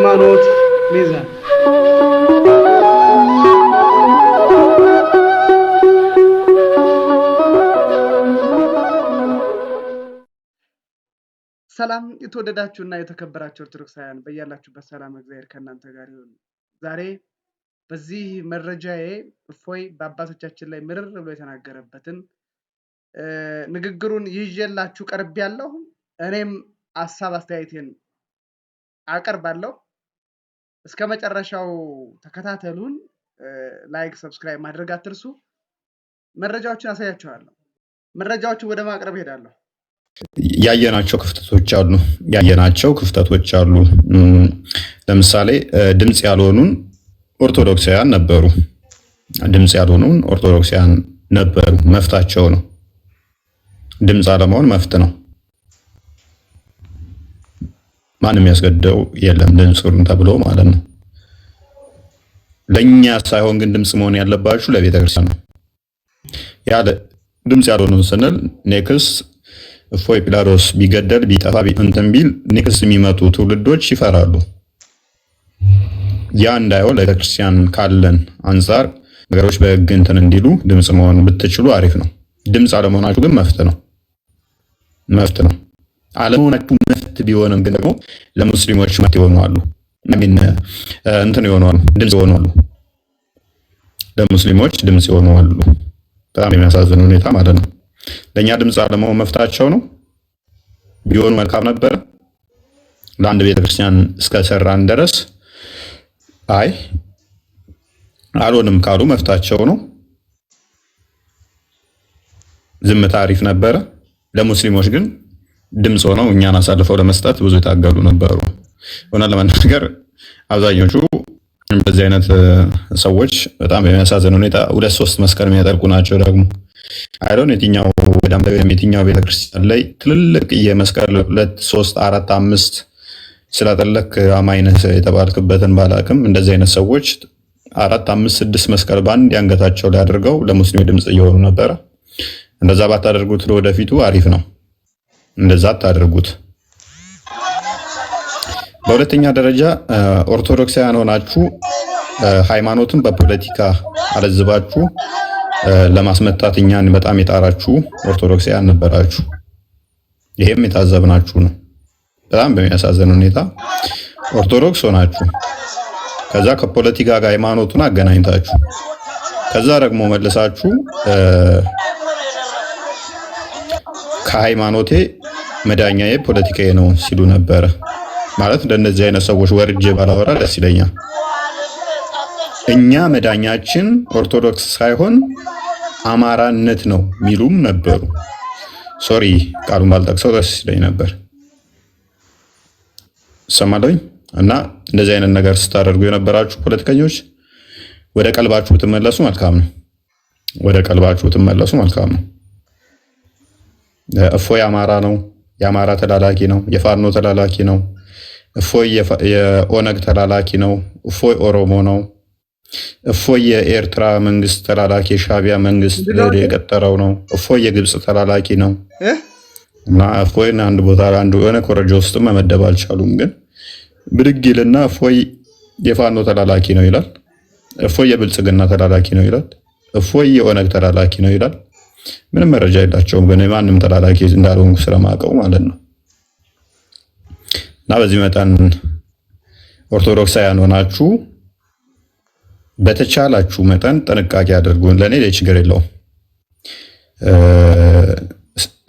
የሃይማኖት ሚዛን ሰላም የተወደዳችሁና የተከበራችሁ ኦርቶዶክሳውያን በእያላችሁበት ሰላም እግዚአብሔር ከእናንተ ጋር ይሁን። ዛሬ በዚህ መረጃዬ እፎይ በአባቶቻችን ላይ ምርር ብሎ የተናገረበትን ንግግሩን ይዤላችሁ ቀርቤያለሁ። እኔም ሐሳብ አስተያየቴን አቀርባለሁ። እስከ መጨረሻው ተከታተሉን። ላይክ፣ ሰብስክራይብ ማድረግ አትርሱ። መረጃዎችን አሳያችኋለሁ። መረጃዎችን ወደ ማቅረብ ሄዳለሁ። ያየናቸው ክፍተቶች አሉ። ለምሳሌ ድምጽ ያልሆኑን ኦርቶዶክሳውያን ነበሩ። መፍታቸው ነው። ድምጽ አለመሆን መፍት ነው። ማንም ያስገደው የለም ድምጽ ሁን ተብሎ ማለት ነው። ለኛ ሳይሆን ግን ድምጽ መሆን ያለባችሁ ለቤተክርስቲያን ነው። ያለ ድምጽ ያልሆኑን ስንል ኔክስ እፎይ ጲላጦስ ቢገደል ቢጠፋ እንትን ቢል ኔክስ የሚመጡ ትውልዶች ይፈራሉ። ያ እንዳይሆን ለቤተክርስቲያን ካለን አንፃር ነገሮች በሕግ እንትን እንዲሉ ድምጽ መሆን ብትችሉ አሪፍ ነው። ድምጽ አለመሆናችሁ ግን መፍት ነው። አለመሆናችሁ መፍት ቢሆንም ግን ደግሞ ለሙስሊሞች መፍት ይሆናሉ። ድምጽ ይሆናሉ። ለሙስሊሞች ድምጽ ይሆናሉ። በጣም የሚያሳዝን ሁኔታ ማለት ነው። ለኛ ድምጽ አለመሆን መፍታቸው ነው። ቢሆኑ መልካም ነበር። ለአንድ ቤተክርስቲያን እስከሰራን ድረስ አይ አልሆንም ካሉ መፍታቸው ነው። ዝምታ አሪፍ ነበረ። ለሙስሊሞች ግን ድምጽ ሆነው እኛን አሳልፈው ለመስጠት ብዙ የታገሉ ነበሩ። ሆነ ለመናገር አብዛኞቹ በዚህ አይነት ሰዎች በጣም የሚያሳዝን ሁኔታ 2-3 መስቀል የሚያጠልቁ ናቸው። ደግሞ አይዶን የትኛው ቤተክርስቲያን ላይ ትልልቅ የመስቀል 2-3-4-5 ስላጠለክ አማይነት የተባልክበትን ባላቅም እንደዚህ አይነት ሰዎች 4-5-6 መስቀል ባንድ ያንገታቸው ላይ አድርገው ለሙስሊም ድምጽ እየሆኑ ነበረ። እንደዛ ባታደርጉት ለወደፊቱ አሪፍ ነው። እንደዛ አታደርጉት። በሁለተኛ ደረጃ ኦርቶዶክሳውያን ሆናችሁ ሃይማኖትን በፖለቲካ አለዝባችሁ ለማስመታት እኛን በጣም የጣራችሁ ኦርቶዶክሳውያን ነበራችሁ። ይሄም የታዘብናችሁ ነው። በጣም በሚያሳዝን ሁኔታ ኦርቶዶክስ ሆናችሁ ከዛ ከፖለቲካ ጋር ሃይማኖቱን አገናኝታችሁ ከዛ ደግሞ መልሳችሁ ከሃይማኖቴ መዳኛዬ ፖለቲካዬ ነው ሲሉ ነበረ። ማለት እንደነዚህ አይነት ሰዎች ወርጄ ባላወራ ደስ ይለኛል። እኛ መዳኛችን ኦርቶዶክስ ሳይሆን አማራነት ነው ሚሉም ነበሩ። ሶሪ ቃሉን ባልጠቅሰው ደስ ይለኝ ነበር። ሰማለኝ እና እንደዚህ አይነት ነገር ስታደርጉ የነበራችሁ ፖለቲከኞች ወደ ቀልባችሁ ብትመለሱ መልካም ነው። እፎይ አማራ ነው፣ የአማራ ተላላኪ ነው፣ የፋኖ ተላላኪ ነው። እፎይ የኦነግ ተላላኪ ነው። እፎይ ኦሮሞ ነው። እፎይ የኤርትራ መንግስት ተላላኪ የሻቢያ መንግስት የቀጠረው ነው። እፎይ የግብጽ ተላላኪ ነው። እና እፎይን አንድ ቦታ አንዱ የሆነ ኮረጆ ውስጥ መመደብ አልቻሉም። ግን ብድግ ይልና እፎይ የፋኖ ተላላኪ ነው ይላል። እፎይ የብልጽግና ተላላኪ ነው ይላል። እፎይ የኦነግ ተላላኪ ነው ይላል። ምንም መረጃ የላቸውም። ግን ማንም ተላላኪ እንዳልሆንኩ ስለማውቀው ማለት ነው። እና በዚህ መጠን ኦርቶዶክሳውያን ሆናችሁ በተቻላችሁ መጠን ጥንቃቄ አድርጉ። ለኔ ችግር የለውም።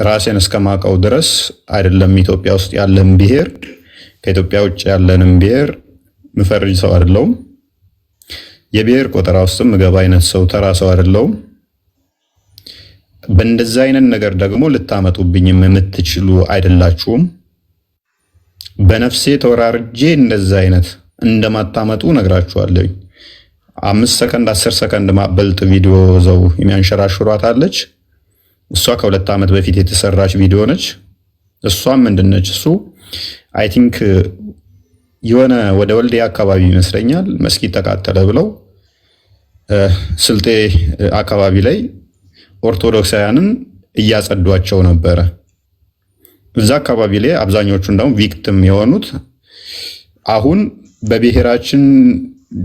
ራሴን እስከማውቀው ድረስ አይደለም ኢትዮጵያ ውስጥ ያለን ብሔር ከኢትዮጵያ ውጭ ያለንም ብሔር ምፈርጅ ሰው አይደለሁም። የብሔር ቆጠራ ውስጥም ምገባ አይነት ሰው ተራ ሰው አይደለሁም። በእንደዛ አይነት ነገር ደግሞ ልታመጡብኝም የምትችሉ አይደላችሁም። በነፍሴ ተወራርጄ እንደዛ አይነት እንደማታመጡ ነግራችኋለሁ። 5 ሰከንድ 10 ሰከንድ ማበልጥ ቪዲዮ ዘው የሚያንሸራሽሯት አለች። እሷ ከ2 ዓመት በፊት የተሰራች ቪዲዮ ነች። እሷም ምንድነች? እሱ አይ ቲንክ የሆነ ወደ ወልዲያ አካባቢ ይመስለኛል መስጊድ ተቃጠለ ብለው ስልጤ አካባቢ ላይ ኦርቶዶክሳውያንን እያጸዷቸው ነበረ። እዛ አካባቢ ላይ አብዛኞቹ እንደውም ቪክቲም የሆኑት አሁን በብሔራችን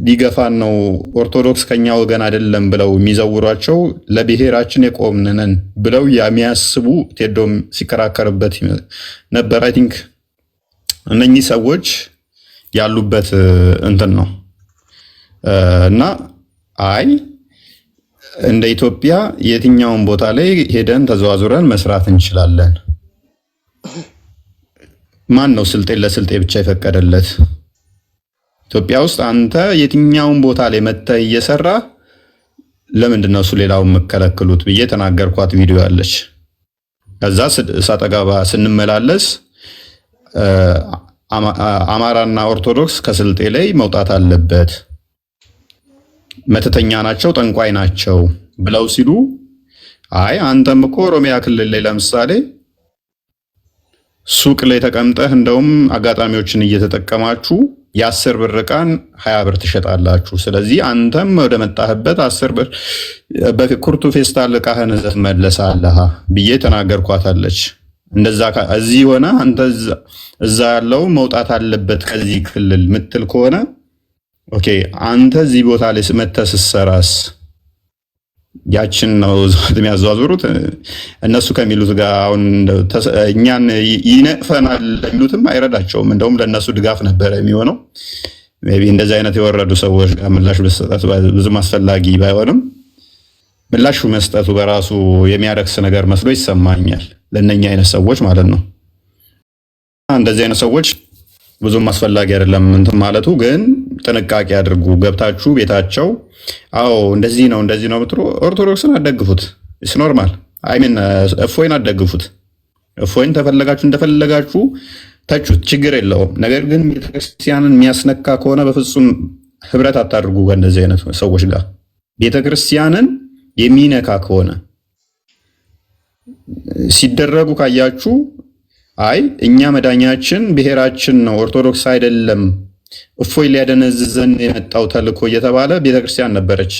ሊገፋን ነው ኦርቶዶክስ ከኛ ወገን አይደለም ብለው የሚዘውሯቸው ለብሔራችን የቆምነን ብለው የሚያስቡ ቴዶም ሲከራከርበት ነበር። አይ ቲንክ እነኚህ ሰዎች ያሉበት እንትን ነው እና አይ እንደ ኢትዮጵያ የትኛውን ቦታ ላይ ሄደን ተዘዋዙረን መስራት እንችላለን። ማን ነው ስልጤን ለስልጤ ብቻ የፈቀደለት? ኢትዮጵያ ውስጥ አንተ የትኛውን ቦታ ላይ መተህ እየሰራ ለምንድን ነው እሱ ሌላውን መከለክሉት ብዬ ተናገርኳት። ቪዲዮ ያለች ከዛ ሳጠጋባ ስንመላለስ አማራና ኦርቶዶክስ ከስልጤ ላይ መውጣት አለበት፣ መተተኛ ናቸው፣ ጠንቋይ ናቸው ብለው ሲሉ አይ አንተም እኮ ኦሮሚያ ክልል ላይ ለምሳሌ ሱቅ ላይ ተቀምጠህ እንደውም አጋጣሚዎችን እየተጠቀማችሁ የ10 ብር ዕቃን 20 ብር ትሸጣላችሁ። ስለዚህ አንተም ወደ መጣህበት 10 ብር በኩርቱ ፌስታል ዕቃህን ትመለሳለህ ብዬ ተናገርኳታለች። እንደዛ እዚህ ሆነ አንተ እዛ ያለው መውጣት አለበት ከዚህ ክልል ምትል ከሆነ ኦኬ፣ አንተ እዚህ ቦታ ላይ መተህ ስትሰራስ ያችን ነው የሚያዘዋዝሩት እነሱ ከሚሉት ጋር አሁን እኛን ይነቅፈናል የሚሉትም አይረዳቸውም። እንደውም ለእነሱ ድጋፍ ነበረ የሚሆነው። ሜይ ቢ እንደዚህ አይነት የወረዱ ሰዎች ጋር ምላሽ መስጠት ብዙም አስፈላጊ ባይሆንም ምላሹ መስጠቱ በራሱ የሚያረክስ ነገር መስሎ ይሰማኛል፣ ለእነኛ አይነት ሰዎች ማለት ነው። እንደዚህ አይነት ሰዎች ብዙም አስፈላጊ አይደለም እንትን ማለቱ፣ ግን ጥንቃቄ አድርጉ። ገብታችሁ ቤታቸው አዎ እንደዚህ ነው ብትሉ ኦርቶዶክስን አደግፉት። ኢትስ ኖርማል። አይ ሚን እፎይን አደግፉት። እፎይን ተፈለጋችሁ እንደፈለጋችሁ ተቹት፣ ችግር የለውም። ነገር ግን ቤተክርስቲያንን የሚያስነካ ከሆነ በፍጹም ህብረት አታድርጉ ከእንደዚህ አይነት ሰዎች ጋር። ቤተክርስቲያንን የሚነካ ከሆነ ሲደረጉ ካያችሁ አይ እኛ መዳኛችን ብሔራችን ነው ኦርቶዶክስ አይደለም፣ እፎይ ሊያደነዝዘን የመጣው ተልኮ እየተባለ ቤተክርስቲያን ነበረች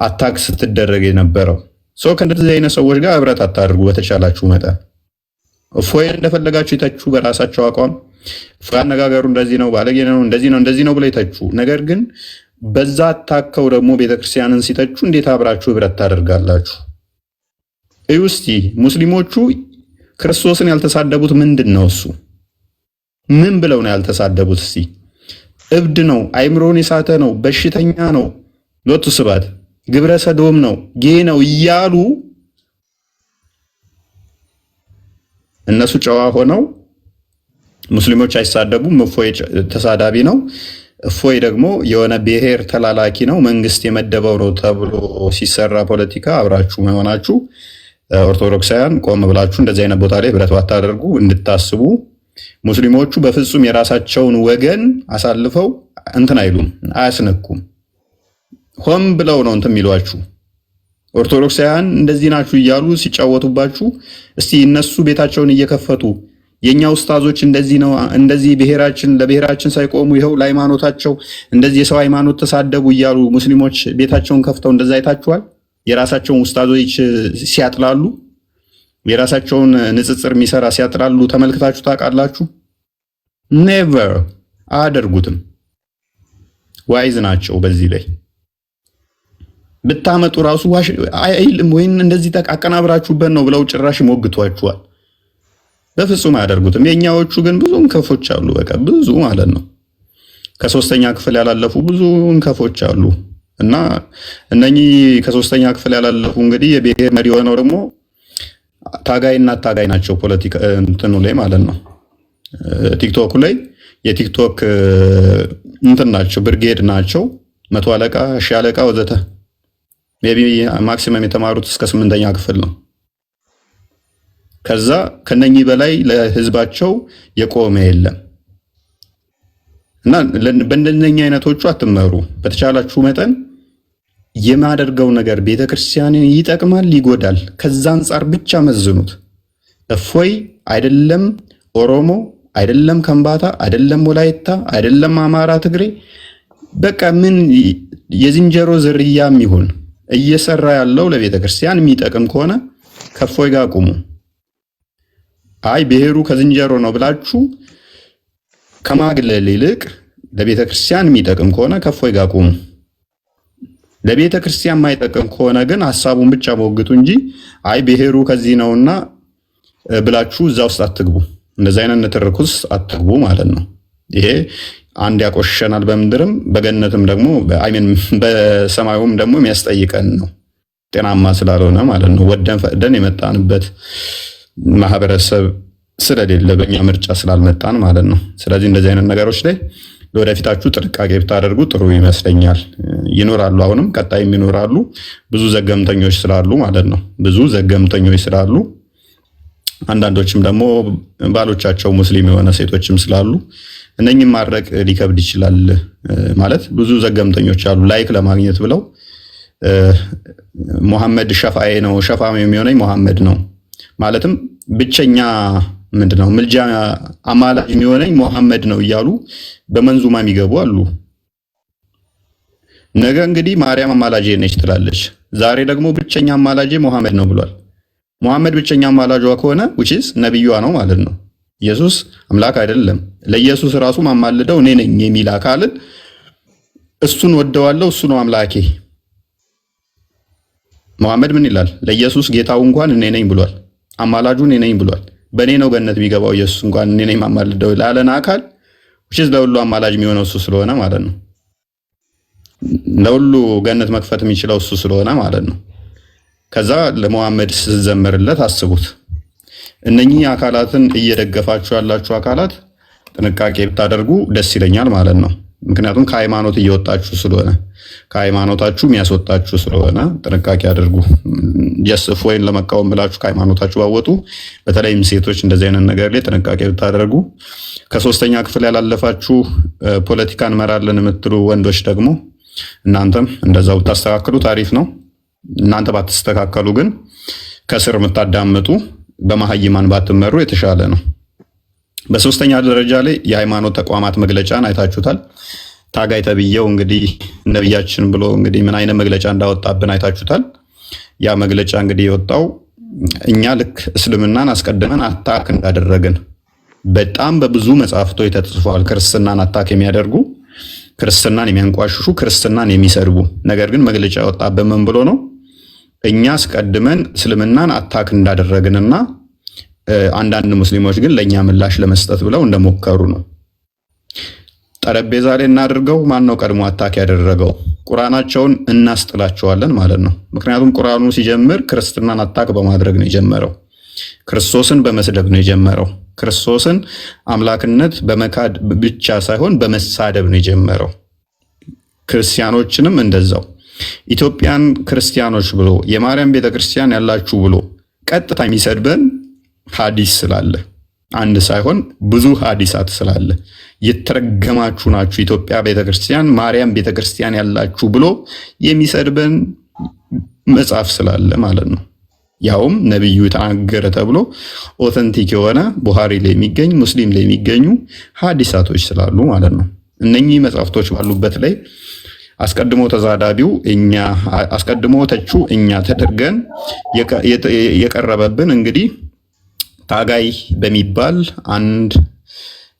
አታክ ስትደረግ የነበረው። ከእንደዚህ አይነት ሰዎች ጋር ህብረት አታድርጉ በተቻላችሁ መጠን። እፎይ እንደፈለጋችሁ ይተቹ በራሳቸው አቋም። እፎይ አነጋገሩ እንደዚህ ነው፣ ባለጌ ነው፣ እንደዚህ ነው ብለው ይተቹ። ነገር ግን በዛ አታከው ደግሞ ቤተክርስቲያንን ሲተቹ እንዴት አብራችሁ ህብረት ታደርጋላችሁ? እዩ እስቲ ሙስሊሞቹ ክርስቶስን ያልተሳደቡት ምንድን ነው? እሱ ምን ብለው ነው ያልተሳደቡት? እስቲ እብድ ነው፣ አይምሮን የሳተ ነው፣ በሽተኛ ነው፣ ሎቱ ስባት ግብረ ሰዶም ነው፣ ጌ ነው እያሉ እነሱ ጨዋ ሆነው ሙስሊሞች አይሳደቡም። እፎይ ተሳዳቢ ነው፣ እፎይ ደግሞ የሆነ ብሔር ተላላኪ ነው፣ መንግስት የመደበው ነው ተብሎ ሲሰራ ፖለቲካ አብራችሁ መሆናችሁ ኦርቶዶክሳውያን ቆም ብላችሁ እንደዚህ አይነት ቦታ ላይ ህብረት ባታደርጉ እንድታስቡ። ሙስሊሞቹ በፍጹም የራሳቸውን ወገን አሳልፈው እንትን አይሉም፣ አያስነኩም። ሆም ብለው ነው እንትን የሚሏችሁ። ኦርቶዶክሳውያን እንደዚህ ናችሁ እያሉ ሲጫወቱባችሁ፣ እስቲ እነሱ ቤታቸውን እየከፈቱ የኛ ኡስታዞች እንደዚህ ነው እንደዚህ ለብሔራችን ሳይቆሙ ይኸው ለሃይማኖታቸው እንደዚህ የሰው ሃይማኖት ተሳደቡ እያሉ ሙስሊሞች ቤታቸውን ከፍተው እንደዛ አይታችኋል? የራሳቸውን ኡስታዞች ሲያጥላሉ፣ የራሳቸውን ንጽጽር የሚሰራ ሲያጥላሉ ተመልክታችሁ ታውቃላችሁ? ኔቨር አያደርጉትም። ዋይዝ ናቸው። በዚህ ላይ ብታመጡ ራሱ አይልም ወይም እንደዚህ አቀናብራችሁበት ነው ብለው ጭራሽ ይሞግቷችኋል። በፍጹም አያደርጉትም። የኛዎቹ ግን ብዙ እንከፎች አሉ። በቃ ብዙ ማለት ነው። ከሶስተኛ ክፍል ያላለፉ ብዙ እንከፎች አሉ። እና እነኚህ ከሶስተኛ ክፍል ያላለፉ እንግዲህ የብሔር መሪ ሆነው ደግሞ ታጋይና ታጋይ ናቸው። ፖለቲካ እንትኑ ላይ ማለት ነው። ቲክቶክ ላይ የቲክቶክ እንትን ናቸው፣ ብርጌድ ናቸው። 100 አለቃ፣ 1000 አለቃ ወዘተ። ሜቢ ማክሲመም የተማሩት እስከ 8ኛ ክፍል ነው። ከዛ ከነኚህ በላይ ለህዝባቸው የቆመ የለም። እና በእንደነኛ አይነቶቹ አትመሩ። በተቻላችሁ መጠን የማደርገው ነገር ቤተክርስቲያንን ይጠቅማል ይጎዳል፣ ከዛ አንጻር ብቻ መዝኑት። እፎይ አይደለም ኦሮሞ አይደለም ከምባታ አይደለም ወላይታ አይደለም አማራ ትግሬ፣ በቃ ምን የዝንጀሮ ዝርያም ይሁን እየሰራ ያለው ለቤተክርስቲያን የሚጠቅም ከሆነ ከእፎይ ጋር ቁሙ። አይ ብሔሩ ከዝንጀሮ ነው ብላችሁ ከማግለል ይልቅ ለቤተ ክርስቲያን የሚጠቅም ከሆነ ከእፎይ ጋር ቁሙ። ለቤተ ክርስቲያን የማይጠቅም ከሆነ ግን ሐሳቡን ብቻ ሞግቱ እንጂ አይ ብሔሩ ከዚህ ነውና ብላችሁ እዛ ውስጥ አትግቡ። እንደዚህ አይነት ንትርክ ውስጥ አትግቡ ማለት ነው። ይሄ አንድ ያቆሸናል በምድርም በገነትም ደግሞ አይሜን በሰማዩም ደግሞ የሚያስጠይቀን ነው፣ ጤናማ ስላልሆነ ማለት ነው። ወደን ፈቅደን የመጣንበት ማህበረሰብ ስለሌለ በእኛ ምርጫ ስላልመጣን ማለት ነው። ስለዚህ እንደዚህ አይነት ነገሮች ላይ ለወደፊታችሁ ጥንቃቄ ብታደርጉ ጥሩ ይመስለኛል። ይኖራሉ፣ አሁንም ቀጣይም ይኖራሉ፣ ብዙ ዘገምተኞች ስላሉ ማለት ነው። ብዙ ዘገምተኞች ስላሉ አንዳንዶችም ደግሞ ባሎቻቸው ሙስሊም የሆነ ሴቶችም ስላሉ እነኝም ማድረግ ሊከብድ ይችላል። ማለት ብዙ ዘገምተኞች አሉ ላይክ ለማግኘት ብለው ሙሐመድ ሸፋዬ ነው፣ ሸፋም የሚሆነኝ ሙሐመድ ነው ማለትም ብቸኛ ምንድነው ምልጃ አማላጅ የሚሆነኝ ሙሐመድ ነው እያሉ በመንዙማ የሚገቡ አሉ። ነገ እንግዲህ ማርያም አማላጄ ነች ትላለች። ዛሬ ደግሞ ብቸኛ አማላጄ ሙሐመድ ነው ብሏል። ሙሐመድ ብቸኛ አማላጇ ከሆነ which is ነብዩዋ ነው ማለት ነው። ኢየሱስ አምላክ አይደለም። ለኢየሱስ ራሱ ማማልደው እኔ ነኝ የሚል አካልን እሱን ወደዋለሁ፣ እሱ ነው አምላኬ። ሙሐመድ ምን ይላል? ለኢየሱስ ጌታው እንኳን እኔ ነኝ ብሏል። አማላጁ እኔ ነኝ ብሏል። በእኔ ነው ገነት የሚገባው ኢየሱስ እንኳን እኔ ነኝ ማማልደው ላለን አካል which is ለሁሉ አማላጅ የሚሆነው እሱ ስለሆነ ማለት ነው። ለሁሉ ገነት መክፈት የሚችለው እሱ ስለሆነ ማለት ነው። ከዛ ለሙሐመድ ስትዘምርለት አስቡት። እነኚህ አካላትን እየደገፋችሁ ያላችሁ አካላት ጥንቃቄ ብታደርጉ ደስ ይለኛል ማለት ነው። ምክንያቱም ከሃይማኖት እየወጣችሁ ስለሆነ ከሃይማኖታችሁ የሚያስወጣችሁ ስለሆነ ጥንቃቄ አድርጉ። እፎይን ለመቃወም ብላችሁ ከሃይማኖታችሁ ባወጡ፣ በተለይም ሴቶች እንደዚህ አይነት ነገር ላይ ጥንቃቄ ብታደርጉ፣ ከሶስተኛ ክፍል ያላለፋችሁ ፖለቲካ እንመራለን የምትሉ ወንዶች ደግሞ እናንተም እንደዛው ብታስተካክሉ ታሪፍ ነው። እናንተ ባትስተካከሉ ግን ከስር የምታዳምጡ በመሀይማን ባትመሩ የተሻለ ነው። በሶስተኛ ደረጃ ላይ የሃይማኖት ተቋማት መግለጫን አይታችሁታል። ታጋይ ተብዬው እንግዲህ ነብያችን ብሎ እንግዲህ ምን አይነት መግለጫ እንዳወጣብን አይታችሁታል። ያ መግለጫ እንግዲህ የወጣው እኛ ልክ እስልምናን አስቀድመን አታክ እንዳደረግን በጣም በብዙ መጽሐፍቶች ተጽፏል። ክርስትናን አታክ የሚያደርጉ፣ ክርስትናን የሚያንቋሽሹ፣ ክርስትናን የሚሰድቡ። ነገር ግን መግለጫ ያወጣብን ምን ብሎ ነው? እኛ አስቀድመን እስልምናን አታክ እንዳደረግንና አንዳንድ ሙስሊሞች ግን ለኛ ምላሽ ለመስጠት ብለው እንደሞከሩ ነው። ጠረጴዛ ላይ እናድርገው። ማን ነው ቀድሞ አታክ ያደረገው? ቁርአናቸውን እናስጥላቸዋለን ማለት ነው። ምክንያቱም ቁርአኑ ሲጀምር ክርስትናን አታክ በማድረግ ነው የጀመረው። ክርስቶስን በመስደብ ነው የጀመረው። ክርስቶስን አምላክነት በመካድ ብቻ ሳይሆን በመሳደብ ነው የጀመረው። ክርስቲያኖችንም እንደዛው ኢትዮጵያን ክርስቲያኖች ብሎ የማርያም ቤተክርስቲያን ያላችሁ ብሎ ቀጥታ የሚሰድበን ሐዲስ ስላለ አንድ ሳይሆን ብዙ ሐዲሳት ስላለ የተረገማችሁ ናችሁ ኢትዮጵያ ቤተክርስቲያን ማርያም ቤተክርስቲያን ያላችሁ ብሎ የሚሰድበን መጽሐፍ ስላለ ማለት ነው። ያውም ነብዩ ተናገረ ተብሎ ኦተንቲክ የሆነ ቡሃሪ ላይ የሚገኝ ሙስሊም ላይ የሚገኙ ሐዲሳቶች ስላሉ ማለት ነው። እነኚህ መጽሐፍቶች ባሉበት ላይ አስቀድሞ ተዛዳቢው እኛ አስቀድሞ ተቹ እኛ ተደርገን የቀረበብን እንግዲህ ታጋይ በሚባል አንድ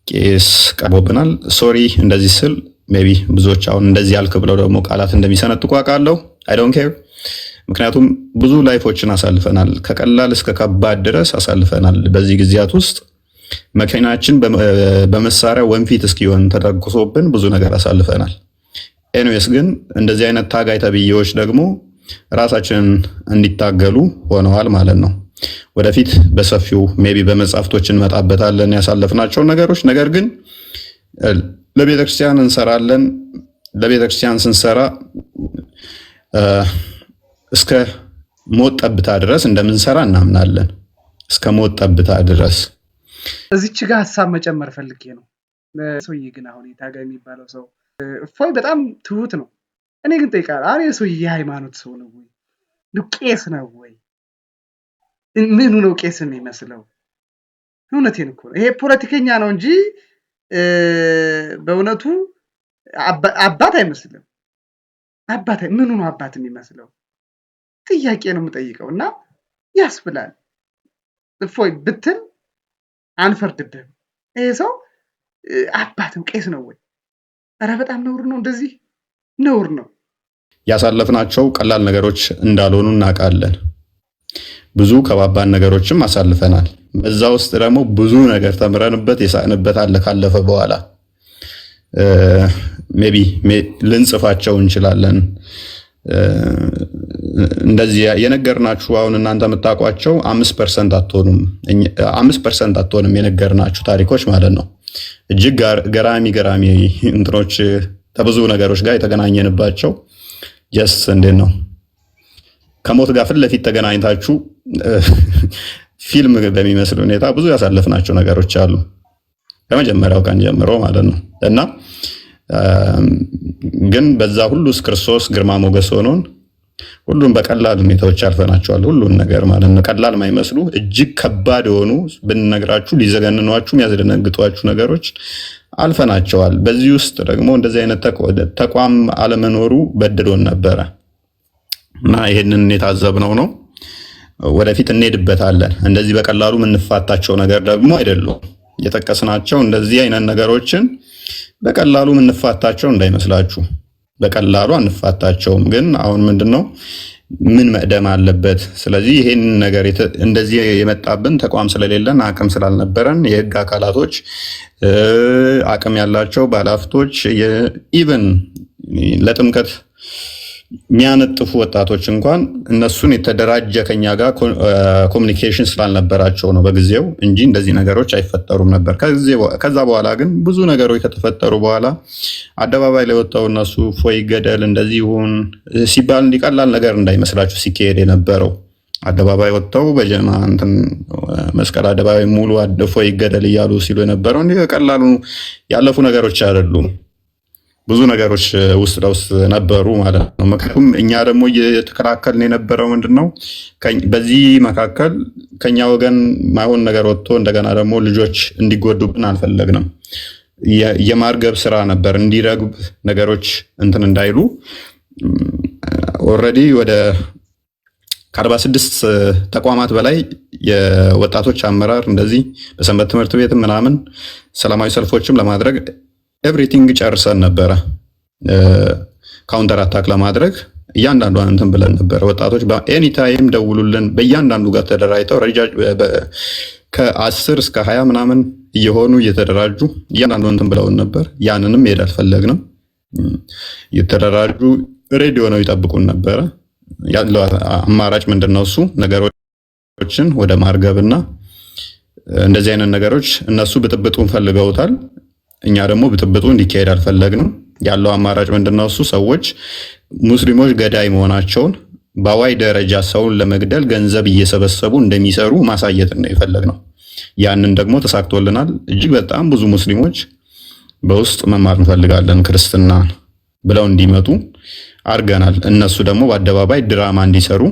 ቄስ ቀርቦብናል። ሶሪ እንደዚህ ስል ሜቢ ብዙዎች አሁን እንደዚህ ያልክ ብለው ደግሞ ቃላት እንደሚሰነጥቁ አውቃለሁ። አይ ዶንት ኬር። ምክንያቱም ብዙ ላይፎችን አሳልፈናል፣ ከቀላል እስከ ከባድ ድረስ አሳልፈናል። በዚህ ጊዜያት ውስጥ መኪናችን በመሳሪያ ወንፊት እስኪሆን ተተኩሶብን ብዙ ነገር አሳልፈናል። ኤኒዌይስ ግን እንደዚህ አይነት ታጋይ ተብዬዎች ደግሞ ራሳችንን እንዲታገሉ ሆነዋል ማለት ነው። ወደፊት በሰፊው ሜቢ በመጽሐፍቶች እንመጣበታለን ያሳለፍናቸው ነገሮች። ነገር ግን ለቤተክርስቲያን እንሰራለን። ለቤተክርስቲያን ስንሰራ እስከ ሞት ጠብታ ድረስ እንደምንሰራ እናምናለን። እስከ ሞት ጠብታ ድረስ። እዚች ጋር ሀሳብ መጨመር ፈልጌ ነው። ሰውዬ ግን አሁን ታጋይ የሚባለው ሰው እፎይ በጣም ትሁት ነው። እኔ ግን ጠይቃለሁ፣ አሬ ሰውዬ የሃይማኖት ሰው ነው ወይ? ቄስ ነው ወይ? ምኑ ነው ቄስ የሚመስለው? እውነቴን እኮ ነው። ይሄ ፖለቲከኛ ነው እንጂ በእውነቱ አባት አይመስልም። ምኑ ነው አባት የሚመስለው? ጥያቄ ነው የምጠይቀው እና ያስብላል። እፎይ ብትል አንፈርድብህም። ይሄ ሰው አባት ነው ቄስ ነው ወይ? ኧረ በጣም ነውር ነው፣ እንደዚህ ነውር ነው። ያሳለፍናቸው ቀላል ነገሮች እንዳልሆኑ እናውቃለን። ብዙ ከባባድ ነገሮችም አሳልፈናል። በዛ ውስጥ ደግሞ ብዙ ነገር ተምረንበት የሳቅንበት አለ። ካለፈ በኋላ ሜቢ ልንጽፋቸው እንችላለን። እንደዚህ የነገርናችሁ አሁን እናንተ የምታውቋቸው 5% አትሆኑም፣ 5% አትሆንም የነገርናችሁ ታሪኮች ማለት ነው። እጅግ ገራሚ እንትኖች ከብዙ ነገሮች ጋር የተገናኘንባቸው ጀስ እንዴት ነው ከሞት ጋር ፊት ለፊት ተገናኝታችሁ ፊልም በሚመስል ሁኔታ ብዙ ያሳለፍናቸው ነገሮች አሉ ከመጀመሪያው ቀን ጀምሮ ማለት ነው። እና ግን በዛ ሁሉ ክርስቶስ ግርማ ሞገስ ሆኖን ሁሉም በቀላል ሁኔታዎች አልፈናቸዋል። ሁሉን ነገር ማለት ነው ቀላል የማይመስሉ እጅግ ከባድ የሆኑ ብንነግራችሁ ሊዘገንኗችሁ የሚያስደነግጧችሁ ነገሮች አልፈናቸዋል። በዚህ ውስጥ ደግሞ እንደዚህ አይነት ተቋም አለመኖሩ በድሎን ነበረ እና ይሄንን የታዘብነው ነው። ወደፊት እንሄድበታለን። እንደዚህ በቀላሉ የምንፋታቸው ነገር ደግሞ አይደሉም የጠቀስናቸው። እንደዚህ አይነት ነገሮችን በቀላሉ የምንፋታቸው እንዳይመስላችሁ፣ በቀላሉ አንፋታቸውም። ግን አሁን ምንድነው ምን መቅደም አለበት? ስለዚህ ይሄን ነገር እንደዚህ የመጣብን ተቋም ስለሌለን አቅም ስላልነበረን የህግ አካላቶች አቅም ያላቸው ባለሀብቶች ኢቨን ለጥምቀት የሚያነጥፉ ወጣቶች እንኳን እነሱን የተደራጀ ከኛ ጋር ኮሚኒኬሽን ስላልነበራቸው ነው በጊዜው እንጂ እንደዚህ ነገሮች አይፈጠሩም ነበር። ከዛ በኋላ ግን ብዙ ነገሮች ከተፈጠሩ በኋላ አደባባይ ላይ ወጣው እነሱ ፎይ ገደል እንደዚህ ይሁን ሲባል እንዲቀላል ነገር እንዳይመስላችሁ ሲካሄድ የነበረው አደባባይ ወጣው በጀማ እንትን መስቀል አደባባይ ሙሉ ፎይ ገደል እያሉ ሲሉ የነበረው እንዲህ ቀላሉ ያለፉ ነገሮች አይደሉም። ብዙ ነገሮች ውስጥ ለውስጥ ነበሩ ማለት ነው። ምክንያቱም እኛ ደግሞ እየተከላከልን የነበረው ምንድነው በዚህ መካከል ከኛ ወገን ማይሆን ነገር ወጥቶ እንደገና ደግሞ ልጆች እንዲጎዱብን አልፈለግንም። የማርገብ ስራ ነበር፣ እንዲረግብ ነገሮች እንትን እንዳይሉ ኦልሬዲ ወደ ከ46 ተቋማት በላይ የወጣቶች አመራር እንደዚህ በሰንበት ትምህርት ቤት ምናምን ሰላማዊ ሰልፎችም ለማድረግ ኤቭሪቲንግ ጨርሰን ነበረ። ካውንተር አታክ ለማድረግ እያንዳንዷን እንትን ብለን ነበረ። ወጣቶች በኤኒ ታይም ደውሉልን፣ በእያንዳንዱ ጋር ተደራጅተው ከ10 እስከ 20 ምናምን እየሆኑ እየተደራጁ እያንዳንዱ እንትን ብለውን ነበር። ያንንም ሄድ አልፈለግንም። እየተደራጁ ሬዲዮ ነው ይጠብቁን ነበረ። ያለው አማራጭ ምንድነው? እሱ ነገሮችን ወደ ማርገብና እንደዚህ አይነት ነገሮች እነሱ ብጥብጡን ፈልገውታል። እኛ ደግሞ ብጥብጡ እንዲካሄድ አልፈለግንም። ያለው አማራጭ ምንድነው? እሱ ሰዎች ሙስሊሞች ገዳይ መሆናቸውን በአዋይ ደረጃ ሰውን ለመግደል ገንዘብ እየሰበሰቡ እንደሚሰሩ ማሳየት ነው የፈለግነው። ያንን ደግሞ ተሳክቶልናል። እጅግ በጣም ብዙ ሙስሊሞች በውስጥ መማር እንፈልጋለን ክርስትና ብለው እንዲመጡ አድርገናል። እነሱ ደግሞ በአደባባይ ድራማ እንዲሰሩ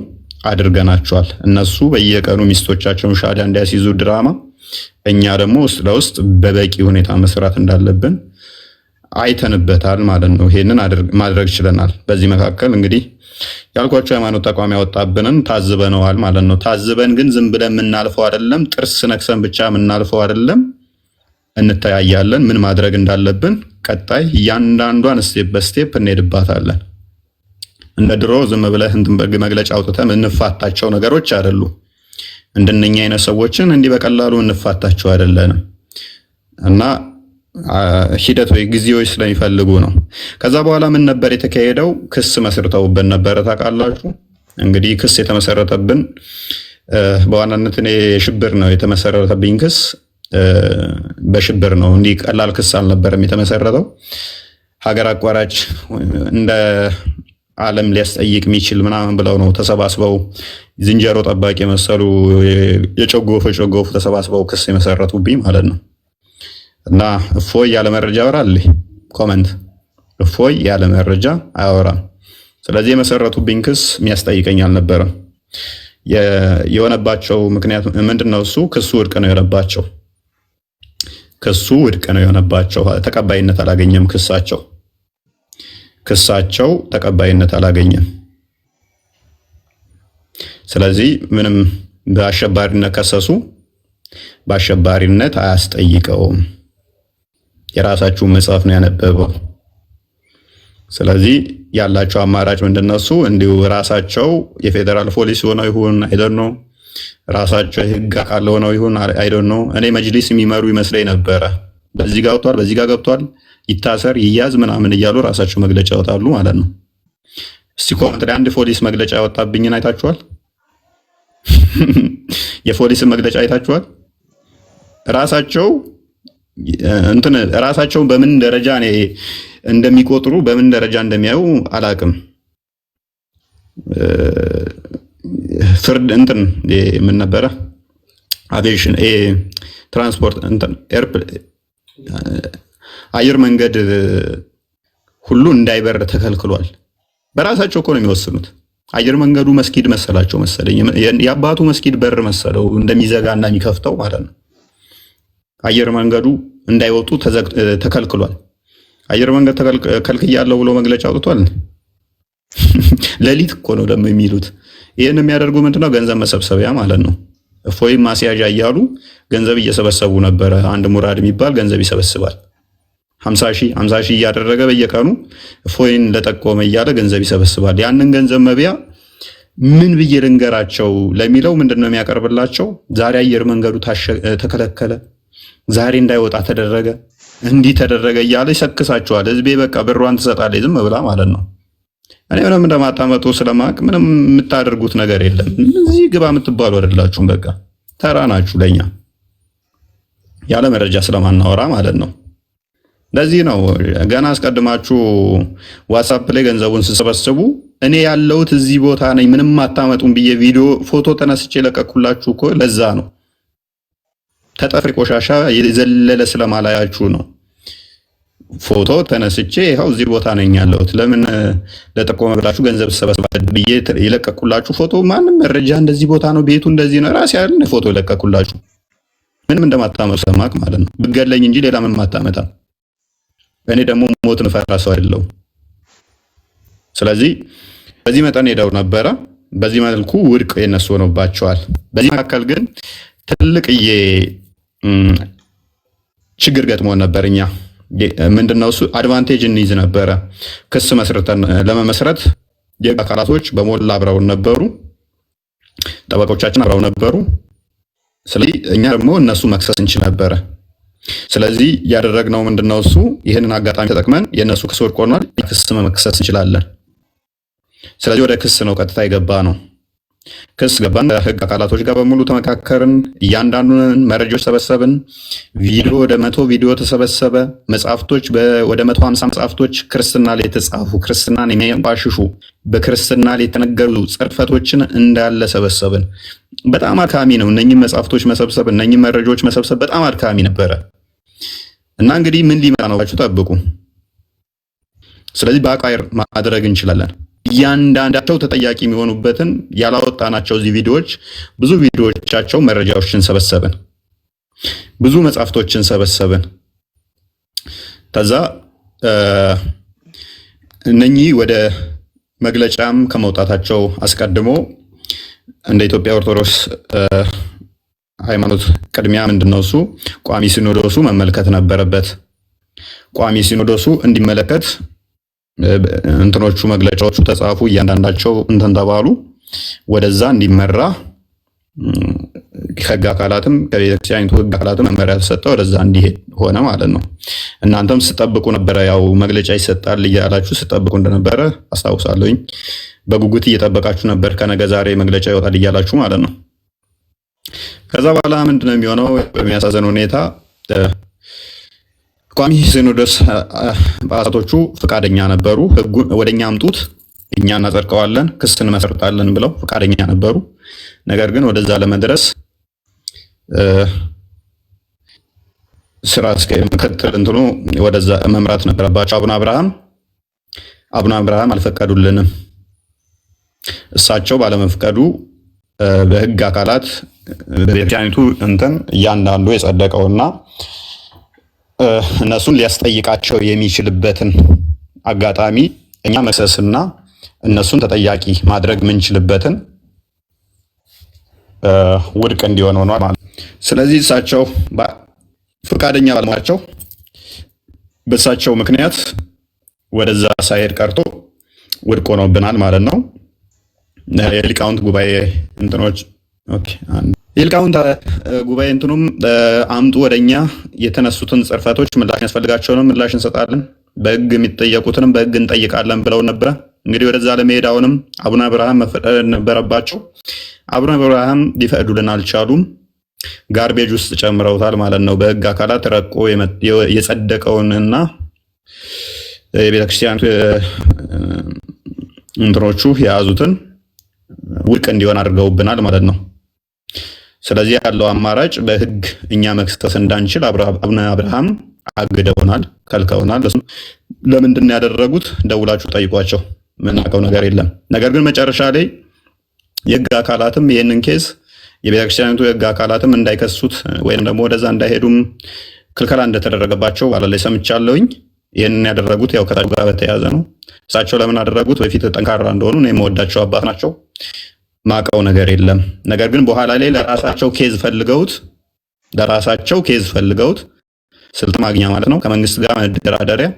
አድርገናቸዋል። እነሱ በየቀኑ ሚስቶቻቸውን ሻዳ እንዲያስይዙ ድራማ፣ እኛ ደግሞ ውስጥ ለውስጥ በበቂ ሁኔታ መስራት እንዳለብን አይተንበታል ማለት ነው። ይሄንን ማድረግ ችለናል። በዚህ መካከል እንግዲህ ያልኳቸው ሃይማኖት ተቋም ያወጣብንን ታዝበነዋል ማለት ነው። ታዝበን ግን ዝም ብለን የምናልፈው አይደለም። ጥርስ ነክሰን ብቻ የምናልፈው አይደለም። እንተያያለን። ምን ማድረግ እንዳለብን ቀጣይ እያንዳንዷን ስቴፕ በስቴፕ እንሄድባታለን። እንደ ድሮ ዝም ብለህ እንትን መግለጫ አውጥተን እንፋታቸው ነገሮች አይደሉም። እንደነኛ አይነት ሰዎችን እንዲህ በቀላሉ እንፋታቸው አይደለንም እና ሂደት ወይ ጊዜዎች ስለሚፈልጉ ነው። ከዛ በኋላ ምን ነበር የተካሄደው? ክስ መስርተውብን ነበረ። ታውቃላችሁ እንግዲህ ክስ የተመሰረተብን በዋናነት እኔ ሽብር ነው የተመሰረተብኝ ክስ በሽብር ነው። እንዲህ ቀላል ክስ አልነበረም የተመሰረተው። ሀገር አቋራጭ እንደ ዓለም ሊያስጠይቅ የሚችል ምናምን ብለው ነው ተሰባስበው ዝንጀሮ ጠባቂ የመሰሉ የጨጎፈ ተሰባስበው ክስ የመሰረቱብኝ ማለት ነው። እና እፎይ ያለ መረጃ ያወራል። ኮመንት እፎይ ያለ መረጃ አያወራም። ስለዚህ የመሰረቱብኝ ክስ የሚያስጠይቀኝ አልነበረም። የሆነባቸው ምክንያት ምንድነው? እሱ ክሱ ውድቅ ነው የሆነባቸው። ክሱ ውድቅ ነው የሆነባቸው። ተቀባይነት አላገኘም። ክሳቸው ተቀባይነት አላገኘም። ስለዚህ ምንም በአሸባሪነት ከሰሱ፣ በአሸባሪነት አያስጠይቀውም። የራሳችሁ መጽሐፍ ነው ያነበበው። ስለዚህ ያላቸው አማራጭ ምንድነው? እሱ እንዲሁ ራሳቸው የፌዴራል ፖሊስ ሆነው ይሁን አይደል ነው ራሳቸው የህግ አካል ሆነው ይሁን አይደል ነው። እኔ መጅሊስ የሚመሩ ይመስለኝ ነበረ። በዚህ ጋር ወጥቷል፣ በዚህ ጋር ገብቷል፣ ይታሰር ይያዝ ምናምን እያሉ ራሳቸው መግለጫ ያወጣሉ ማለት ነው። እስቲ ኮመንት ላይ አንድ ፖሊስ መግለጫ ያወጣብኝን አይታችኋል? የፖሊስን መግለጫ አይታችኋል? ራሳቸው በምን ደረጃ እንደሚቆጥሩ በምን ደረጃ እንደሚያዩ አላቅም። ፍርድ ምን ነበረ አቪዬሽን ትራንስፖርት አየር መንገድ ሁሉ እንዳይበር ተከልክሏል። በራሳቸው እኮ ነው የሚወስኑት። አየር መንገዱ መስጊድ መሰላቸው መሰለኝ፣ የአባቱ መስጊድ በር መሰለው እንደሚዘጋና የሚከፍተው ማለት ነው። አየር መንገዱ እንዳይወጡ ተከልክሏል። አየር መንገድ ተከልክያለሁ ብሎ መግለጫ አውጥቷል። ሌሊት እኮ ነው ደግሞ የሚሉት። ይህን የሚያደርጉ ምንድነው? ገንዘብ መሰብሰቢያ ማለት ነው። እፎይም ማስያዣ እያሉ ገንዘብ እየሰበሰቡ ነበረ። አንድ ሙራድ የሚባል ገንዘብ ይሰበስባል 50 ሺህ እያደረገ በየቀኑ እፎይን ለጠቆመ እያለ ገንዘብ ይሰበስባል። ያንን ገንዘብ መብያ ምን ብዬ ልንገራቸው ለሚለው ምንድነው የሚያቀርብላቸው? ዛሬ አየር መንገዱ ተከለከለ፣ ዛሬ እንዳይወጣ ተደረገ፣ እንዲህ ተደረገ እያለ ይሰክሳቸዋል። ህዝቤ በቃ ብሯን ትሰጣለች ዝም ብላ ማለት ነው። እኔ ምንም እንደማታመጡ ስለማቅ ምንም የምታደርጉት ነገር የለም። እዚህ ግባ የምትባሉ አይደላችሁም። በቃ ተራ ናችሁ ለኛ ያለ መረጃ ስለማናወራ ማለት ነው። ለዚህ ነው ገና አስቀድማችሁ ዋትስአፕ ላይ ገንዘቡን ስሰበስቡ እኔ ያለሁት እዚህ ቦታ ነኝ ምንም አታመጡም ብዬ ቪዲዮ ፎቶ ተነስቼ ለቀኩላችሁ እኮ ለዛ ነው። ተጠፍሪ ቆሻሻ የዘለለ ስለማላያችሁ ነው። ፎቶ ተነስቼ ይኸው እዚህ ቦታ ነኝ ያለሁት ለምን ለጠቆመ ብላችሁ ገንዘብ ሰበስባችሁ ብዬ የለቀኩላችሁ ፎቶ ማንም መረጃ እንደዚህ ቦታ ነው ቤቱ እንደዚህ ነው ራሴ አይደል ፎቶ የለቀኩላችሁ። ምንም እንደማታመጡ ሰማክ ማለት ነው። ብገለኝ እንጂ ሌላ ምንም አታመጣም። እኔ ደግሞ ሞትን ፈራ ሰው አይደለሁም። ስለዚህ በዚህ መጠን ሄደው ነበረ። በዚህ መልኩ ውድቅ የነሱ ሆኖባቸዋል። በዚህ መካከል ግን ትልቅዬ ችግር ገጥሞን ነበር። እኛ ምንድነው እሱ አድቫንቴጅ እንይዝ ነበረ። ክስ መስርተን ለመመስረት የህግ አካላቶች በሞላ አብረውን ነበሩ፣ ጠበቆቻችን አብረው ነበሩ። ስለዚህ እኛ ደግሞ እነሱ መክሰስ እንችል ነበረ። ስለዚህ ያደረግነው ምንድነው እሱ ይህንን አጋጣሚ ተጠቅመን የነሱ ክስ ወድቆ ሆኗል፣ ክስ መክሰስ እንችላለን። ስለዚህ ወደ ክስ ነው ቀጥታ የገባ ነው። ክስ ገባን። ከህግ አካላቶች ጋር በሙሉ ተመካከርን። እያንዳንዱን መረጃዎች ሰበሰብን። ቪዲዮ ወደ 100 ቪዲዮ ተሰበሰበ። መጽሐፍቶች ወደ 150 መጽሐፍቶች ክርስትና ላይ የተጻፉ ክርስትናን የሚያባሽሹ በክርስትና ላይ የተነገሩ ጽርፈቶችን እንዳለ ሰበሰብን። በጣም አድካሚ ነው እነኚህ መጽሐፍቶች መሰብሰብ፣ እነኚህ መረጃዎች መሰብሰብ በጣም አድካሚ ነበረ እና እንግዲህ ምን ሊመጣ ነው ባችሁ ጠብቁ። ስለዚህ በአቃይር ማድረግ እንችላለን። እያንዳንዳቸው ተጠያቂ የሚሆኑበትን ያላወጣናቸው እዚህ ቪዲዮዎች ብዙ ቪዲዮዎቻቸው መረጃዎችን ሰበሰብን፣ ብዙ መጽሐፍቶችን ሰበሰብን። ከዛ እነኚህ ወደ መግለጫም ከመውጣታቸው አስቀድሞ እንደ ኢትዮጵያ ኦርቶዶክስ ሃይማኖት ቅድሚያ ምንድነው እሱ ቋሚ ሲኖዶሱ መመልከት ነበረበት። ቋሚ ሲኖዶሱ እንዲመለከት እንትኖቹ መግለጫዎቹ ተጻፉ፣ እያንዳንዳቸው እንትን ተባሉ፣ ወደዛ እንዲመራ ከህግ አካላትም ከቤተክርስቲያኒቱ ህግ አካላትም መመሪያ ተሰጠ፣ ወደዛ እንዲሄድ ሆነ ማለት ነው። እናንተም ስጠብቁ ነበረ፣ ያው መግለጫ ይሰጣል እያላችሁ ስጠብቁ እንደነበረ አስታውሳለሁኝ። በጉጉት እየጠበቃችሁ ነበር፣ ከነገ ዛሬ መግለጫ ይወጣል እያላችሁ ማለት ነው። ከዛ በኋላ ምንድነው የሚሆነው? በሚያሳዝን ሁኔታ ቋሚ ሲኖዶስ ጳጳሳቶቹ ፈቃደኛ ነበሩ። ህጉን ወደኛ አምጡት እኛ እናጸድቀዋለን ክስ እንመሰርታለን ብለው ፈቃደኛ ነበሩ። ነገር ግን ወደዛ ለመድረስ ስራ ምክትል እንትኑ ወደዛ መምራት ነበረባቸው። አቡነ አብርሃም አልፈቀዱልንም። እሳቸው ባለመፍቀዱ በህግ አካላት በቤተክርስቲያኒቱ እንትን እያንዳንዱ የጸደቀውና እነሱን ሊያስጠይቃቸው የሚችልበትን አጋጣሚ እኛ መክሰስና እነሱን ተጠያቂ ማድረግ የምንችልበትን ውድቅ እንዲሆን ሆኗል ማለት። ስለዚህ እሳቸው ፈቃደኛ ባለመሆናቸው በእሳቸው ምክንያት ወደዛ ሳይሄድ ቀርቶ ውድቅ ሆኖብናል ማለት ነው። የሊቃውንት ጉባኤ እንትኖች የሊቃውንት ጉባኤ እንትኑም አምጡ ወደኛ የተነሱትን ጽርፈቶች ምላሽ ያስፈልጋቸውንም ምላሽ እንሰጣለን፣ በሕግ የሚጠየቁትንም በሕግ እንጠይቃለን ብለው ነበረ። እንግዲህ ወደዛ ለመሄድ አሁንም አቡነ አብርሃም መፈቀድ ነበረባቸው። አቡነ አብርሃም ሊፈቅዱልን አልቻሉም። ጋርቤጅ ውስጥ ጨምረውታል ማለት ነው። በሕግ አካላት ረቆ የጸደቀውንና የቤተክርስቲያኑ እንትኖቹ የያዙትን ውድቅ እንዲሆን አድርገውብናል ማለት ነው። ስለዚህ ያለው አማራጭ በሕግ እኛ መክሰስ እንዳንችል አቡነ አብርሃም አግደውናል፣ ከልከውናል። ለምንድን ነው ያደረጉት? ደውላችሁ ጠይቋቸው፣ የምናውቀው ነገር የለም። ነገር ግን መጨረሻ ላይ የሕግ አካላትም ይህንን ኬዝ የቤተክርስቲያኒቱ የሕግ አካላትም እንዳይከሱት ወይም ደግሞ ወደዛ እንዳይሄዱም ክልከላ እንደተደረገባቸው ባላ ላይ ሰምቻለሁኝ። ይህንን ያደረጉት ያው ከታሪኩ ጋር በተያያዘ ነው። እሳቸው ለምን አደረጉት? በፊት ጠንካራ እንደሆኑ ነው የምወዳቸው አባት ናቸው። ማቀው ነገር የለም። ነገር ግን በኋላ ላይ ለራሳቸው ኬዝ ፈልገውት ስልጣን ማግኛ ማለት ነው፣ ከመንግስት ጋር መደራደሪያ።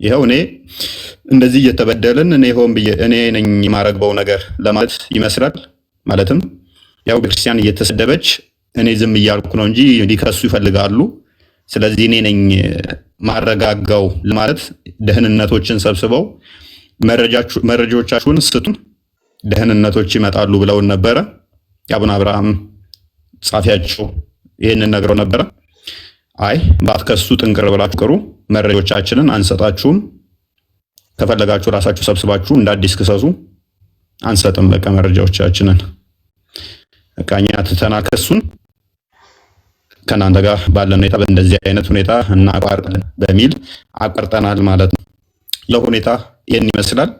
ይኸው እኔ እንደዚህ እየተበደልን እኔ ነኝ የማረግበው ነገር ለማለት ይመስላል። ማለትም ያው ቤተክርስቲያን እየተሰደበች እኔ ዝም እያልኩ ነው እንጂ ሊከሱ ይፈልጋሉ። ስለዚህ እኔ ነኝ ማረጋጋው ለማለት ደህንነቶችን ሰብስበው መረጃዎቻችሁን ስጡን ደህንነቶች ይመጣሉ ብለውን ነበረ። የአቡነ አብርሃም ጻፊያቸው ይህንን ነግረው ነበረ። አይ ባትከሱ ጥንቅር ብላችሁ ቅሩ፣ መረጃዎቻችንን አንሰጣችሁም፣ ከፈለጋችሁ ራሳችሁ ሰብስባችሁ እንደ አዲስ ክሰሱ፣ አንሰጥም በቃ መረጃዎቻችንን በቃ እኛ ትተናል፣ ከሱን ከእናንተ ጋር ባለን ሁኔታ በእንደዚህ አይነት ሁኔታ እናቋርጣለን በሚል አቋርጠናል ማለት ነው። ለሁኔታ ይህን ይመስላል።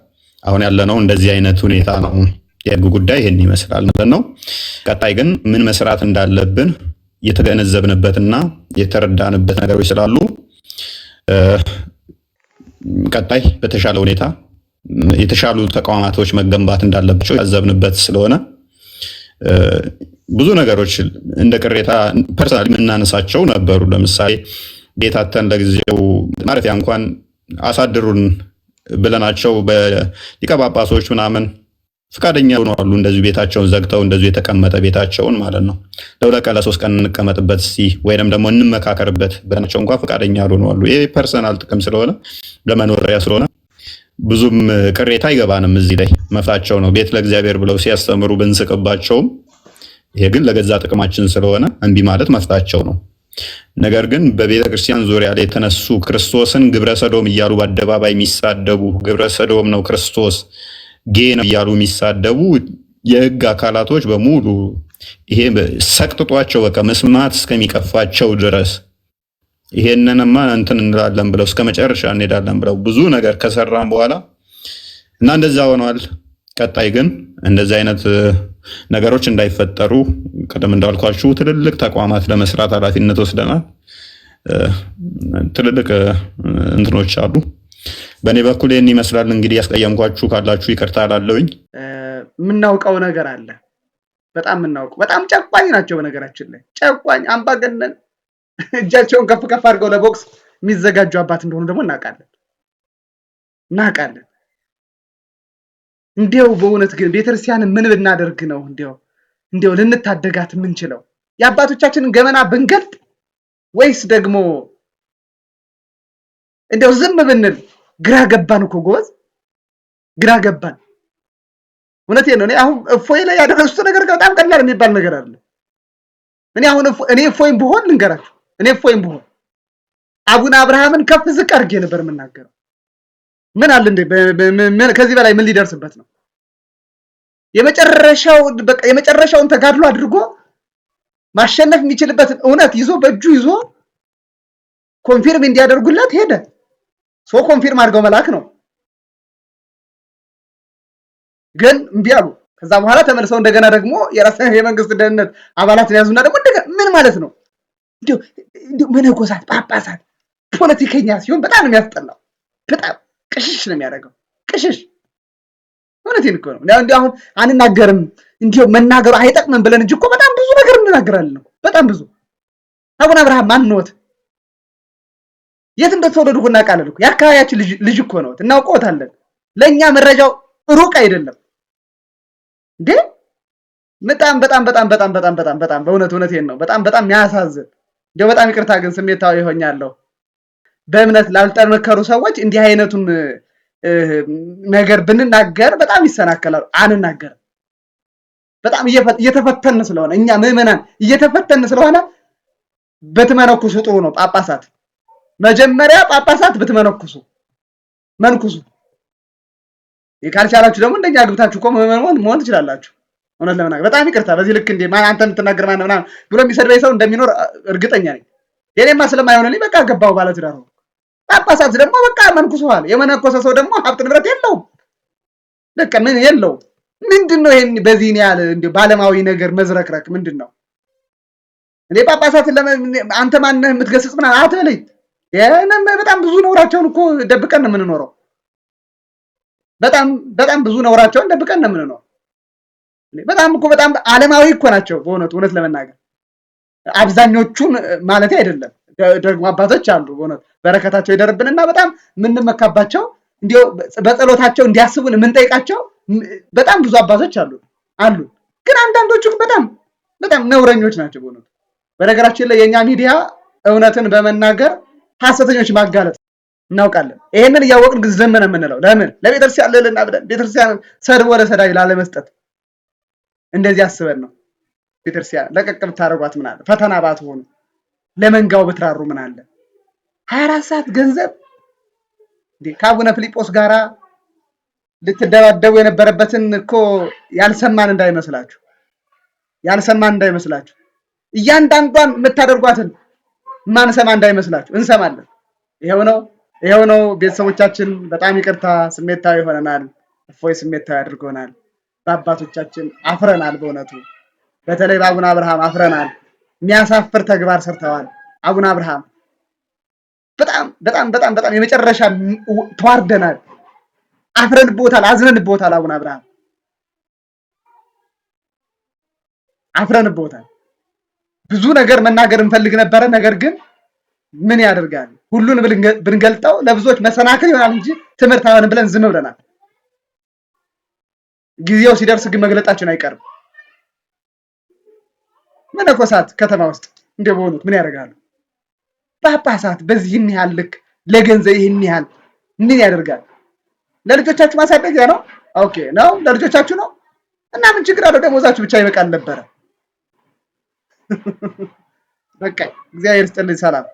አሁን ያለነው እንደዚህ አይነት ሁኔታ ነው። የሕግ ጉዳይ ይህን ይመስላል ማለት ነው። ቀጣይ ግን ምን መስራት እንዳለብን የተገነዘብንበትና የተረዳንበት ነገሮች ስላሉ ቀጣይ በተሻለ ሁኔታ የተሻሉ ተቋማቶች መገንባት እንዳለባቸው ያዘብንበት ስለሆነ ብዙ ነገሮች እንደ ቅሬታ ፐርሰናል የምናነሳቸው ነበሩ። ለምሳሌ ቤታተን ለጊዜው ማረፊያ እንኳን አሳድሩን ብለናቸው በሊቀ ጳጳሶች ምናምን ፍቃደኛ ሆነዋል። እንደዚሁ ቤታቸውን ዘግተው እንደዚሁ የተቀመጠ ቤታቸውን ማለት ነው ለሁለት ቀን ለሶስት ቀን እንቀመጥበት ወይንም ደግሞ እንመካከርበት ብለናቸው እንኳን ፍቃደኛ ሆነዋል። ይሄ ፐርሰናል ጥቅም ስለሆነ ለመኖሪያ ስለሆነ ብዙም ቅሬታ አይገባንም። እዚህ ላይ መፍታቸው ነው። ቤት ለእግዚአብሔር ብለው ሲያስተምሩ ብንስቅባቸውም ይሄ ግን ለገዛ ጥቅማችን ስለሆነ እምቢ ማለት መፍታቸው ነው። ነገር ግን በቤተ ክርስቲያን ዙሪያ ላይ የተነሱ ክርስቶስን ግብረ ሰዶም እያሉ በአደባባይ የሚሳደቡ ግብረ ሰዶም ነው ክርስቶስ ጌ ነው እያሉ የሚሳደቡ የሕግ አካላቶች በሙሉ ይሄ ሰቅጥጧቸው በቃ መስማት እስከሚቀፋቸው ድረስ ይሄንንማ እንትን እንላለን ብለው እስከ መጨረሻ እንሄዳለን ብለው ብዙ ነገር ከሰራን በኋላ እና እንደዛ ሆኗል። ቀጣይ ግን እንደዚህ አይነት ነገሮች እንዳይፈጠሩ ቀደም እንዳልኳችሁ ትልልቅ ተቋማት ለመስራት ኃላፊነት ወስደናል። ትልልቅ እንትኖች አሉ። በእኔ በኩል ይህን ይመስላል። እንግዲህ ያስቀየምኳችሁ ካላችሁ ይቅርታ እላለሁኝ። የምናውቀው ነገር አለ። በጣም የምናውቀው በጣም ጨቋኝ ናቸው። በነገራችን ላይ ጨቋኝ አምባገነን እጃቸውን ከፍ ከፍ አድርገው ለቦክስ የሚዘጋጁ አባት እንደሆኑ ደግሞ እናውቃለን። እንዲያው በእውነት ግን ቤተክርስቲያንን ምን ብናደርግ ነው እንዲያው ልንታደጋት የምንችለው? የአባቶቻችንን ገመና ብንገልጥ ወይስ ደግሞ እንዲያው ዝም ብንል? ግራ ገባን እኮ ጎበዝ፣ ግራ ገባን። እውነቴን ነው። እኔ አሁን እፎይ ላይ ያደረሱት ነገር በጣም ቀላል የሚባል ነገር አለ። እኔ እፎይም ብሆን ልንገራችሁ፣ እኔ እፎይም ብሆን አቡነ አብርሃምን ከፍ ዝቅ አድርጌ ነበር የምናገረው። ምን አለ እንዴ ከዚህ በላይ ምን ሊደርስበት ነው? የመጨረሻውን ተጋድሎ አድርጎ ማሸነፍ የሚችልበትን እውነት ይዞ በእጁ ይዞ ኮንፊርም እንዲያደርጉለት ሄደ። ኮንፊርም አድርገው መላክ ነው። ግን እምቢ አሉ። ከዛ በኋላ ተመልሰው እንደገና ደግሞ የራሳቸው የመንግስት ደህንነት አባላትን ያዙና ደግሞ ምን ማለት ነው? እንዲሁ መነኮሳት፣ ጳጳሳት፣ ፖለቲከኛ ሲሆን በጣም ነው የሚያስጠላው። በጣም ቅሽሽ ነው የሚያደርገው። ቅሽሽ እውነቴን እኮ ነው። እንዲሁ አሁን አንናገርም እንዲሁ መናገሩ አይጠቅምም ብለን እንጂ እኮ በጣም ብዙ ነገር እንናገራለን። በጣም ብዙ። አቡነ አብርሃም ማንኖት የት እንደተወለዱ እኮ እናውቃለን እኮ። የአካባቢያችን ልጅ እኮ ነው፣ እናውቀውታለን። ለእኛ መረጃው ሩቅ አይደለም እንዴ። በጣም በጣም በጣም በጣም በጣም በጣም በጣም እውነቴን ነው። በጣም በጣም የሚያሳዝን እንደው በጣም ይቅርታ ግን ስሜታዊ ሆኛለሁ። በእምነት ላልጠነከሩ ሰዎች እንዲህ አይነቱን ነገር ብንናገር በጣም ይሰናከላሉ። አንናገርም። በጣም እየተፈተን ስለሆነ እኛ ምዕመናን እየተፈተን ስለሆነ ብትመነኩሱ ጥሩ ነው። ጳጳሳት መጀመሪያ ጳጳሳት ብትመነኩሱ መንኩሱ። ካልቻላችሁ ደግሞ እንደኛ አግብታችሁ እኮ መሆን ትችላላችሁ። እውነት ለመናገር በጣም ይቅርታ። በዚህ ልክ እንደ አንተ የምትናገር ማን ነው ብሎ የሚሰድበኝ ሰው እንደሚኖር እርግጠኛ ነኝ። የኔማ ስለማይሆንልኝ በቃ ገባው ባለትዳር ነው። ጳጳሳት ደግሞ በቃ መንኩሰዋል። የመነኮሰ ሰው ደግሞ ሀብት ንብረት የለውም። በቃ ምን የለውም። ምንድነው ይሄን በዚህን ያህል እንደ ባለማዊ ነገር መዝረክረክ ምንድነው? እኔ ጳጳሳት አንተ ማን ነህ የምትገስጽ ምናምን አትበለኝ። በጣም ብዙ ነውራቸውን እኮ ደብቀን ነው የምንኖረው። በጣም በጣም ብዙ ነውራቸውን ደብቀን ነው የምንኖረው። በጣም እኮ በጣም ዓለማዊ እኮ ናቸው በእውነቱ እውነት ለመናገር አብዛኞቹን ማለት አይደለም። ደግሞ አባቶች አሉ በእውነት በረከታቸው ይደርብንና በጣም የምንመካባቸው እንዲያው በጸሎታቸው እንዲያስቡን የምንጠይቃቸው በጣም ብዙ አባቶች አሉ። ግን አንዳንዶቹ በጣም በጣም ነውረኞች ናቸው በእውነቱ። በነገራችን ላይ የኛ ሚዲያ እውነትን በመናገር ሐሰተኞች ማጋለጥ እናውቃለን። ይሄንን እያወቅን ግን ዝም ነው የምንለው። ለምን? ለቤተክርስቲያን ልዕልና ብለን ቤተክርስቲያን ሰድቦ ለሰዳይ ላለመስጠት እንደዚህ አስበን ነው። ቤተክርስቲያን ለቀቅ ብታረጓት ምን አለ? ፈተና ባትሆኑ ለመንጋው ብትራሩ ምን አለ? 24 ሰዓት ገንዘብ እንዴ! ከአቡነ ፊልጶስ ጋራ ልትደባደቡ የነበረበትን እኮ ያልሰማን እንዳይመስላችሁ። እያንዳንዷን የምታደርጓትን ማንሰማ እንዳይመስላችሁ፣ እንሰማለን። ይሄው ነው ቤተሰቦቻችን። በጣም ይቅርታ፣ ስሜታዊ ሆነናል። እፎይ ስሜታዊ አድርጎናል። በአባቶቻችን አፍረናል። በእውነቱ በተለይ በአቡነ አብርሃም አፍረናል። የሚያሳፍር ተግባር ሰርተዋል አቡነ አብርሃም። በጣም በጣም በጣም በጣም የመጨረሻ ተዋርደናል። አፍረንቦታል፣ አዝነንቦታል። አቡነ አብርሃም አፍረንቦታል። ብዙ ነገር መናገር እንፈልግ ነበረ። ነገር ግን ምን ያደርጋል፣ ሁሉን ብንገልጠው ለብዙዎች መሰናክል ይሆናል እንጂ ትምህርት አይሆንም ብለን ዝም ብለናል። ጊዜው ሲደርስ ግን መግለጣችን አይቀርም። መነኮሳት ከተማ ውስጥ እንደሆኑት ምን ያደርጋሉ? ጳጳሳት በዚህን ያህል ልክ ለገንዘብ ይህን ያህል ምን ያደርጋል? ለልጆቻችሁ ማሳደጊያ ነው። ኦኬ ነው፣ ለልጆቻችሁ ነው እና ምን ችግር አለው? ደሞዛችሁ ብቻ ይበቃል ነበረ። በቃ እግዚአብሔር ይስጥልኝ። ሰላም